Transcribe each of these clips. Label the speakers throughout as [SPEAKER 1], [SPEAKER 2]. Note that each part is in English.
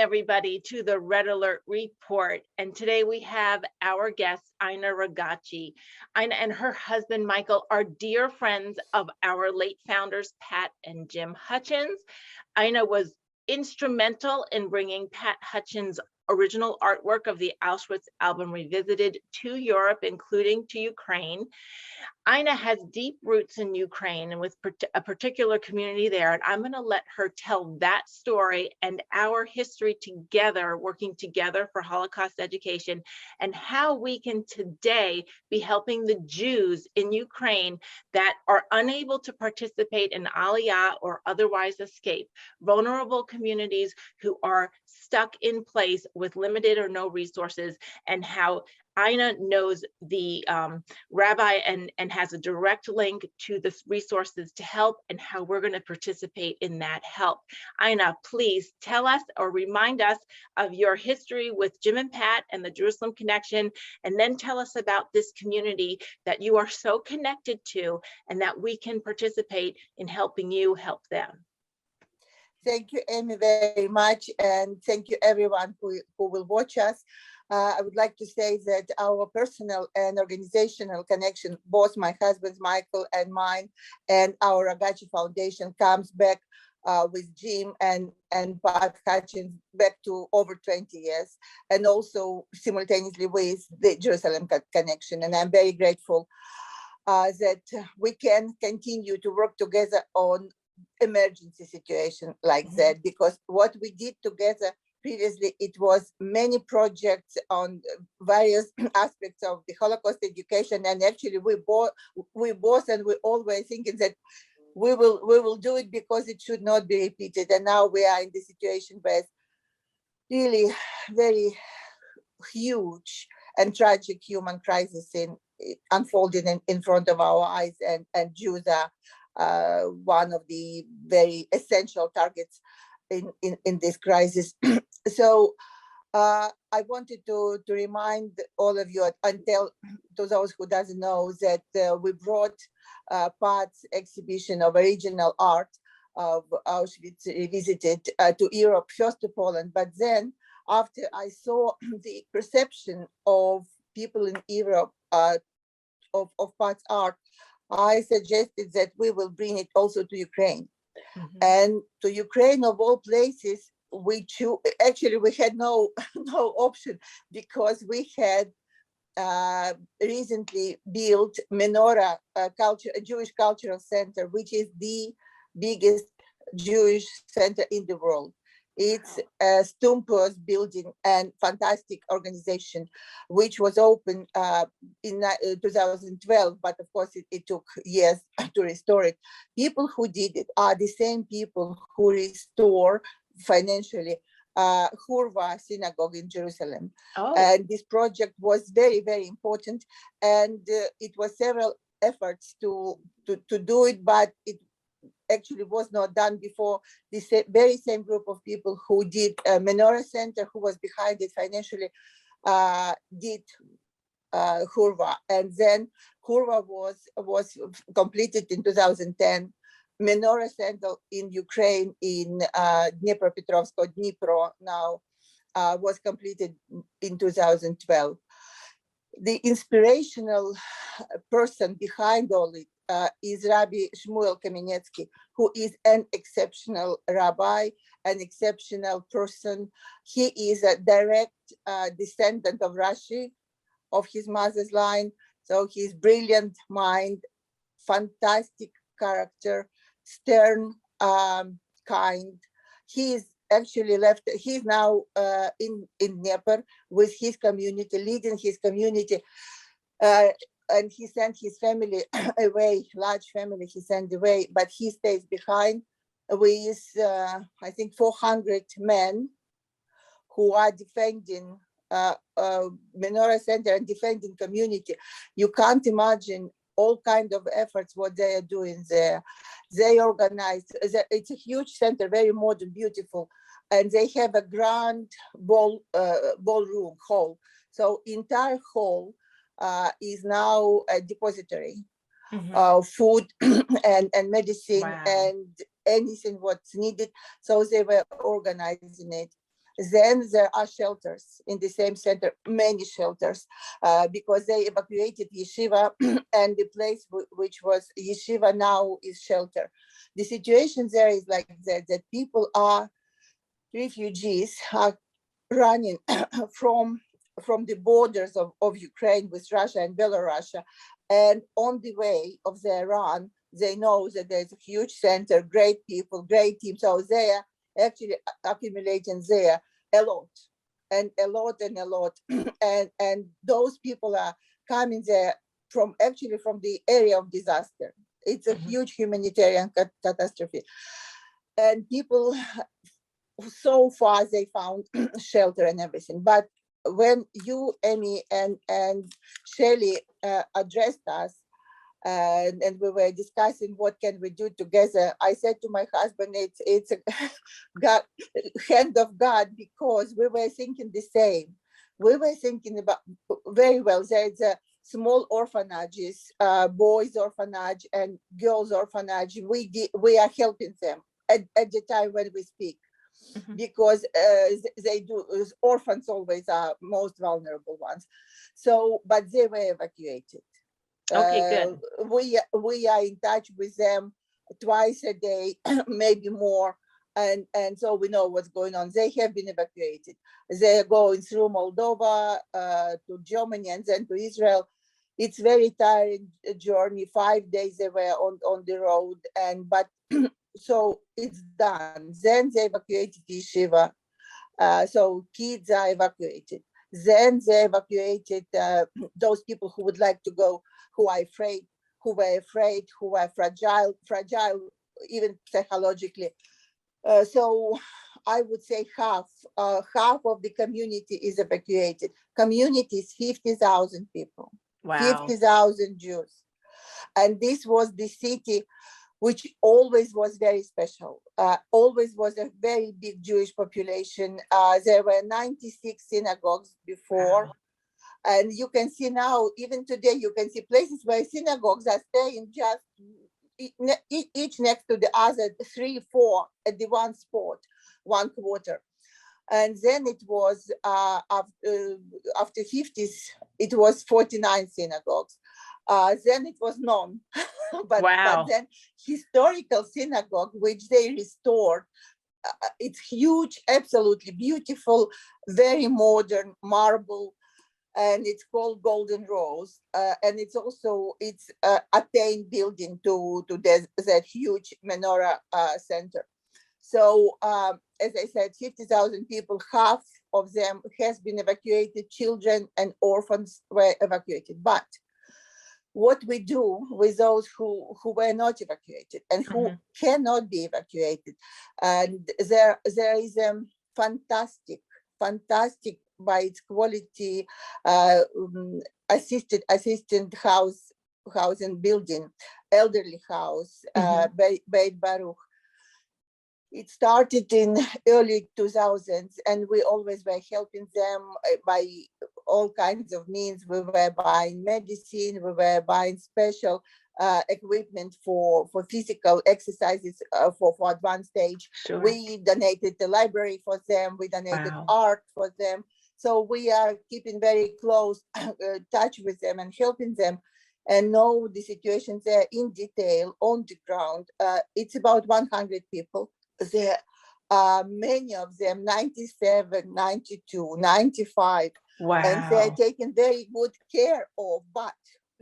[SPEAKER 1] everybody, to the Red Alert Report. And today we have our guest, Ina Rogatchi. Ina and her husband, Michael, are dear friends of our late founders, Pat and Jim Hutchens. Ina was instrumental in bringing Pat Hutchens' original artwork of the Auschwitz Album Revisited to Europe, including to Ukraine. Ina has deep roots in Ukraine and with a particular community there. And I'm going to let her tell that story and our history together, working together for Holocaust education, and how we can today be helping the Jews in Ukraine that are unable to participate in Aliyah or otherwise escape, vulnerable communities who are stuck in place with limited or no resources, and how Ina knows the rabbi and has a direct link to the resources to help and how we're going to participate in that help. Ina, please tell us or remind us of your history with Jim and Pat and the Jerusalem Connection, and then tell us about this community that you are so connected to and that we can participate in helping you help them.
[SPEAKER 2] Thank you, Amy, very much. And thank you, everyone who will watch us. I would like to say that our personal and organizational connection, both my husband's, Michael, and mine, and our Rogatchi Foundation comes back with Jim and Pat Hutchens back to over 20 years, and also simultaneously with the Jerusalem Connection. And I'm very grateful that we can continue to work together on emergency situation like that, because what we did together previously, it was many projects on various aspects of the Holocaust education, and actually we both and we always thinking that we will do it because it should not be repeated. And now we are in the situation where it's really very huge and tragic human crisis unfolding in front of our eyes, and Jews are one of the very essential targets in this crisis. So I wanted to remind all of you and tell to those who doesn't know that we brought Pat's exhibition of original art of Auschwitz Revisited to Europe, first to Poland, but then after I saw the perception of people in Europe of Pat's art, I suggested that we will bring it also to Ukraine. And to Ukraine, of all places, we had no option, because we had recently built Menorah Jewish Cultural Center, which is the biggest Jewish center in the world. It's a Stumpos building and fantastic organization, which was opened in 2012, but of course it took years to restore it. People who did it are the same people who restore financially Hurva synagogue in Jerusalem. And this project was very, very important, and it was several efforts to do it, but it actually was not done before this very same group of people who did Menorah Center, who was behind it financially, did Hurva. And then Hurva was completed in 2010. Menorah Center in Ukraine, in Dnipropetrovsk, or Dnipro now, was completed in 2012. The inspirational person behind all it is Rabbi Shmuel Kaminetsky, who is an exceptional rabbi, an exceptional person. He is a direct descendant of Rashi, of his mother's line. So he's brilliant mind, fantastic character, stern, kind. He is actually he's now in Dnipro with his community, leading his community. And he sent his family away, large family he sent away, but he stays behind with, I think, 400 men who are defending Menorah Center and defending community. You can't imagine all kinds of efforts what they are doing there. They organize, it's a huge center, very modern, beautiful, and they have a grand ballroom hall. So entire hall is now a depository of food and medicine and anything what's needed. So they were organizing it. Then there are shelters in the same center, many shelters, because they evacuated yeshiva and the place which was yeshiva now is shelter. The situation there is like that people are refugees are running from the borders of Ukraine with Russia and Belarus, and on the way of their run, they know that there's a huge center, great people, great team. So they are actually accumulating there a lot, and a lot and a lot. and those people are coming there from the area of disaster. It's a huge humanitarian catastrophe. And people, so far, they found shelter and everything. But when you, Amy, and Shelly addressed us, and we were discussing what can we do together, I said to my husband, it's a God, hand of God, because we were thinking the same. We were thinking about very well. There's a small orphanages, boys orphanage and girls orphanage. We are helping them at the time when we speak. Because they do, orphans always are most vulnerable ones. So, but they were evacuated.
[SPEAKER 1] Okay, good.
[SPEAKER 2] We are in touch with them twice a day, maybe more, and so we know what's going on. They have been evacuated. They are going through Moldova to Germany and then to Israel. It's very tiring journey. 5 days they were on the road, but so it's done. Then they evacuated yeshiva. So kids are evacuated. Then they evacuated those people who would like to go, who are afraid, who were afraid, who are fragile even psychologically. So I would say half of the community is evacuated. Community is 50,000 people.
[SPEAKER 1] Wow.
[SPEAKER 2] 50,000 Jews. And this was the city which always was very special, always was a very big Jewish population. There were 96 synagogues before. Wow. And you can see now, even today, you can see places where synagogues are staying just each next to the other, 3, 4 at the one spot, one quarter. And then it was, after 50s, it was 49 synagogues. Then it was none. But then historical synagogue, which they restored, it's huge, absolutely beautiful, very modern marble, and it's called Golden Rose. And it's also, it's attained building to that huge menorah center. So as I said, 50,000 people, half of them has been evacuated, children and orphans were evacuated. But what we do with those who were not evacuated and who cannot be evacuated, and there is a fantastic by its quality assisted housing building, elderly house, Beit Baruch. It started in early 2000s, and we always were helping them by all kinds of means. We were buying medicine, we were buying special equipment for physical exercises for advanced stage. Sure. We donated the library for them, we donated art for them. So we are keeping very close touch with them and helping them and know the situation there in detail on the ground. It's about 100 people. There are many of them 97, 92, 95. Wow. And they're taken very good care of, but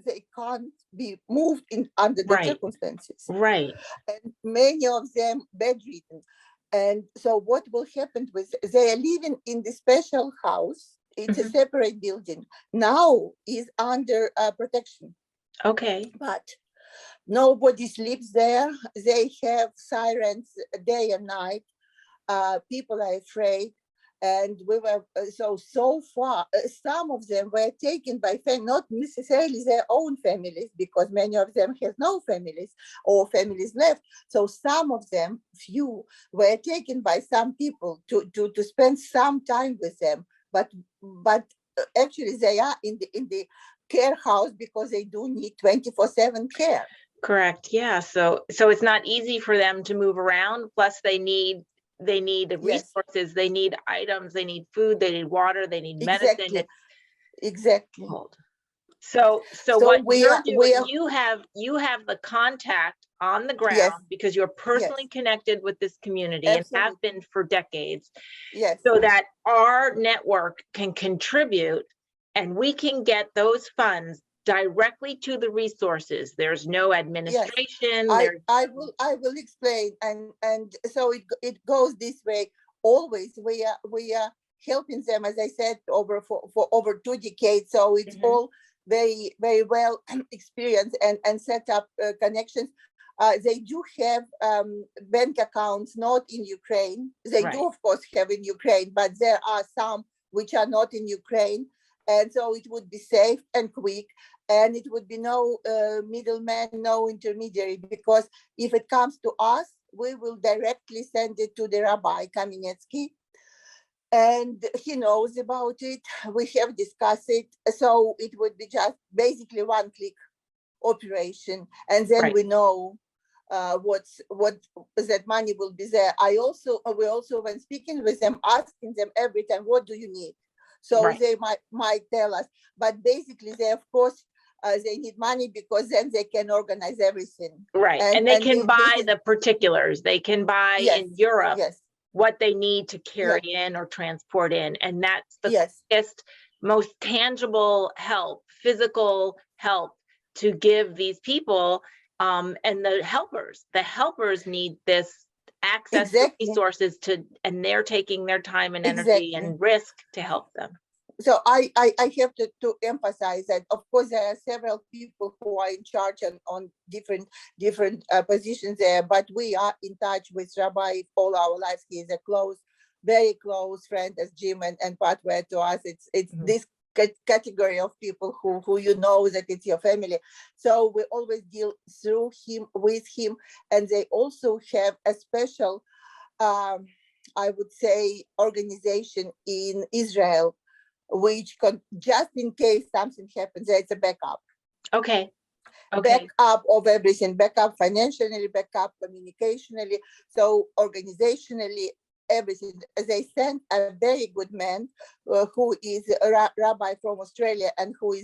[SPEAKER 2] they can't be moved under the circumstances. Right. And many of them bedridden. And so what will happen with, they are living in the special house. It's a separate building. Now is under protection. Okay. But nobody sleeps there. They have sirens day and night. People are afraid. And we were, so far, some of them were taken by not necessarily their own families, because many of them have no families or families left. So some of them, few, were taken by some people to spend some time with them. But actually they are in the care house because they do need 24/7 care. Correct. Yeah. So it's not easy for them to move around. Plus they need
[SPEAKER 1] they need
[SPEAKER 2] Yes,
[SPEAKER 1] resources, they need items, they need food, they need water, they need medicine.
[SPEAKER 2] exactly, exactly.
[SPEAKER 1] Cold. So
[SPEAKER 2] So
[SPEAKER 1] what you're doing,
[SPEAKER 2] we are,
[SPEAKER 1] you have the contact on the
[SPEAKER 2] yes,
[SPEAKER 1] ground because you're
[SPEAKER 2] yes,
[SPEAKER 1] personally connected with this community and have
[SPEAKER 2] absolutely,
[SPEAKER 1] been for decades,
[SPEAKER 2] yes,
[SPEAKER 1] so that our network can contribute and we can get those funds directly to the resources. There's no
[SPEAKER 2] yes.
[SPEAKER 1] administration, there's
[SPEAKER 2] I will explain, and so it goes this way. Always we are helping them, as I said, for over 2 decades. So it's
[SPEAKER 1] Mhm.
[SPEAKER 2] all very well experienced and set up connections. They do have bank accounts not in Ukraine. They
[SPEAKER 1] Right.
[SPEAKER 2] do of course have in Ukraine, but there are some which are not in Ukraine, and so it would be safe and quick, and it would be no middleman, no intermediary, because if it comes to us, we will directly send it to the Rabbi Kaminetsky, and he knows about it. We have discussed it, so it would be just basically one click operation, and then
[SPEAKER 1] Right.
[SPEAKER 2] we know what that money will be there. We also, when speaking with them, asking them every time, what do you need? So
[SPEAKER 1] Right.
[SPEAKER 2] they might tell us, but basically they of course they need money because then they can organize everything.
[SPEAKER 1] Right. And they
[SPEAKER 2] And
[SPEAKER 1] can
[SPEAKER 2] this
[SPEAKER 1] buy
[SPEAKER 2] is,
[SPEAKER 1] the particulars. They can buy
[SPEAKER 2] yes,
[SPEAKER 1] in Europe
[SPEAKER 2] yes,
[SPEAKER 1] what they need to carry
[SPEAKER 2] yes,
[SPEAKER 1] in or transport in. And that's the
[SPEAKER 2] yes,
[SPEAKER 1] quickest, most tangible help, physical help to give these people. And the helpers need this access to
[SPEAKER 2] exactly,
[SPEAKER 1] resources and they're taking their time and energy
[SPEAKER 2] exactly.
[SPEAKER 1] and risk to help them.
[SPEAKER 2] So I have to emphasize that of course there are several people who are in charge on different positions there, but we are in touch with Rabbi all our lives. He is a very close friend, as Jim and Pat were to us. It's
[SPEAKER 1] Mhm.
[SPEAKER 2] this category of people who you know that it's your family. So we always deal through him, with him, and they also have a special, I would say, organization in Israel, which just in case something happens, there's a backup.
[SPEAKER 1] Okay. Okay.
[SPEAKER 2] Backup of everything, backup financially, backup communicationally, so organizationally, everything. They sent a very good man who is a rabbi from Australia and who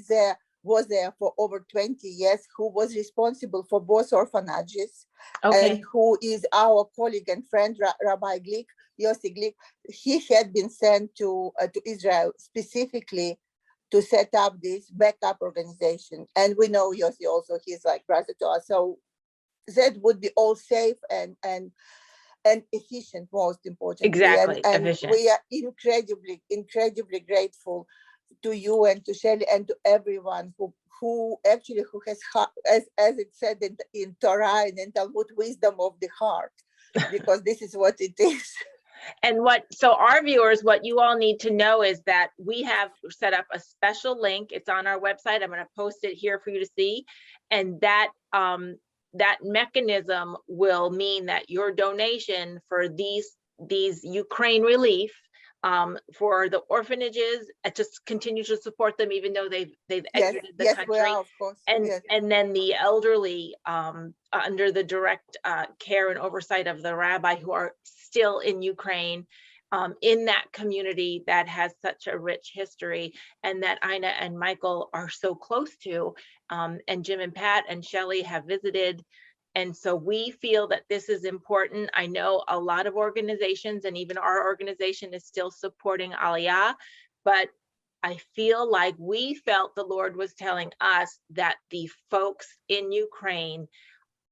[SPEAKER 2] was there for over 20 years, who was responsible for both orphanages, and
[SPEAKER 1] Okay.
[SPEAKER 2] who is our colleague and friend, Rabbi Glick, Yossi Glick. He had been sent to Israel specifically to set up this backup organization. And we know Yossi also, he's like brother to us. So that would be all safe and efficient, most importantly.
[SPEAKER 1] Exactly.
[SPEAKER 2] And
[SPEAKER 1] Efficient.
[SPEAKER 2] we are incredibly grateful to you and to Shelly and to everyone who actually has, as it said in Torah and in Talmud, wisdom of the heart, because this is what it is.
[SPEAKER 1] And so our viewers, what you all need to know is that we have set up a special link. It's on our website. I'm going to post it here for you to see. And that mechanism will mean that your donation for these Ukraine relief, for the orphanages, just continue to support them, even though they've
[SPEAKER 2] Yes,
[SPEAKER 1] exited the
[SPEAKER 2] yes, we
[SPEAKER 1] country.
[SPEAKER 2] are, of course.
[SPEAKER 1] And
[SPEAKER 2] Yes,
[SPEAKER 1] then the elderly, under the direct care and oversight of the rabbi, who are still in Ukraine, in that community that has such a rich history, and that Ina and Michael are so close to, and Jim and Pat and Shelly have visited. And so we feel that this is important. I know a lot of organizations, and even our organization is still supporting Aliyah, but I feel like we felt the Lord was telling us that the folks in Ukraine,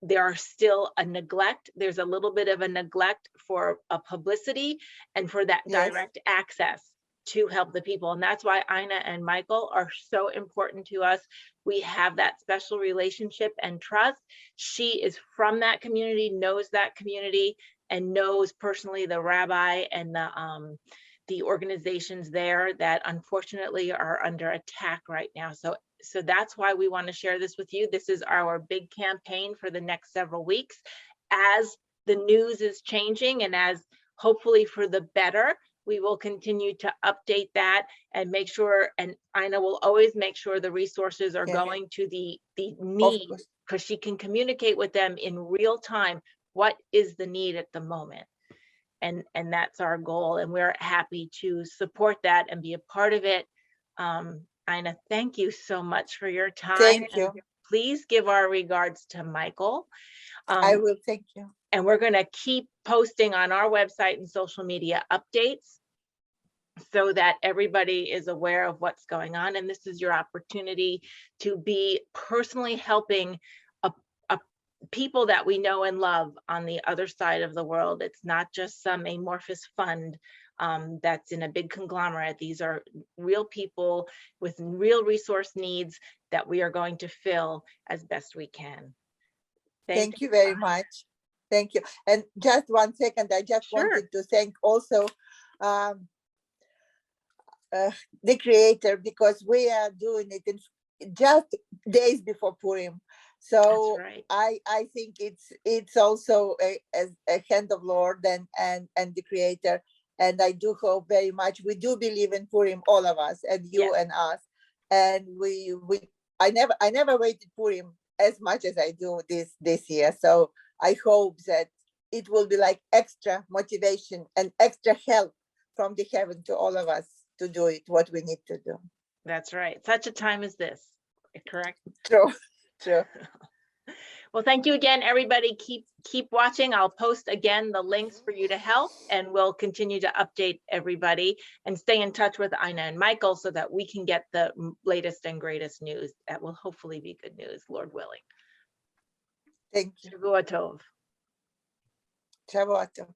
[SPEAKER 1] there are still a neglect. There's a little bit of a neglect for a publicity and for that
[SPEAKER 2] yes,
[SPEAKER 1] direct access to help the people. And that's why Ina and Michael are so important to us. We have that special relationship and trust. She is from that community, knows that community, and knows personally the rabbi and the organizations there that unfortunately are under attack right now. So that's why we want to share this with you. This is our big campaign for the next several weeks. As the news is changing and as hopefully for the better, we will continue to update that and make sure, and Ina will always make sure the resources are
[SPEAKER 2] yes,
[SPEAKER 1] going to the
[SPEAKER 2] of
[SPEAKER 1] need,
[SPEAKER 2] course.
[SPEAKER 1] because she can communicate with them in real time. What is the need at the moment? and that's our goal, and we're happy to support that and be a part of it. Ina, thank you so much for your time.
[SPEAKER 2] Thank you.
[SPEAKER 1] And please give our regards to Michael.
[SPEAKER 2] I will. Thank you.
[SPEAKER 1] And we're going to keep posting on our website and social media updates so that everybody is aware of what's going on. And this is your opportunity to be personally helping people that we know and love on the other side of the world. It's not just some amorphous fund that's in a big conglomerate. These are real people with real resource needs that we are going to fill as best we can.
[SPEAKER 2] Thank you very much. Thank you. And just 1 second, I just wanted to thank also the creator, because we are doing it in just days before Purim. So I think it's also a hand of Lord and the creator. And I do hope very much, we do believe in Purim, all of us, and you and us. And I never waited Purim as much as I do this year. So I hope that it will be like extra motivation and extra help from the heaven to all of us to do it, what we need to do.
[SPEAKER 1] That's right. Such a time as this, correct?
[SPEAKER 2] True.
[SPEAKER 1] Well, thank you again, everybody. Keep watching. I'll post again the links for you to help, and we'll continue to update everybody and stay in touch with Ina and Michael so that we can get the latest and greatest news. That will hopefully be good news, Lord willing.
[SPEAKER 2] Thank you.
[SPEAKER 1] Shavua Tov.
[SPEAKER 2] Shavua Tov.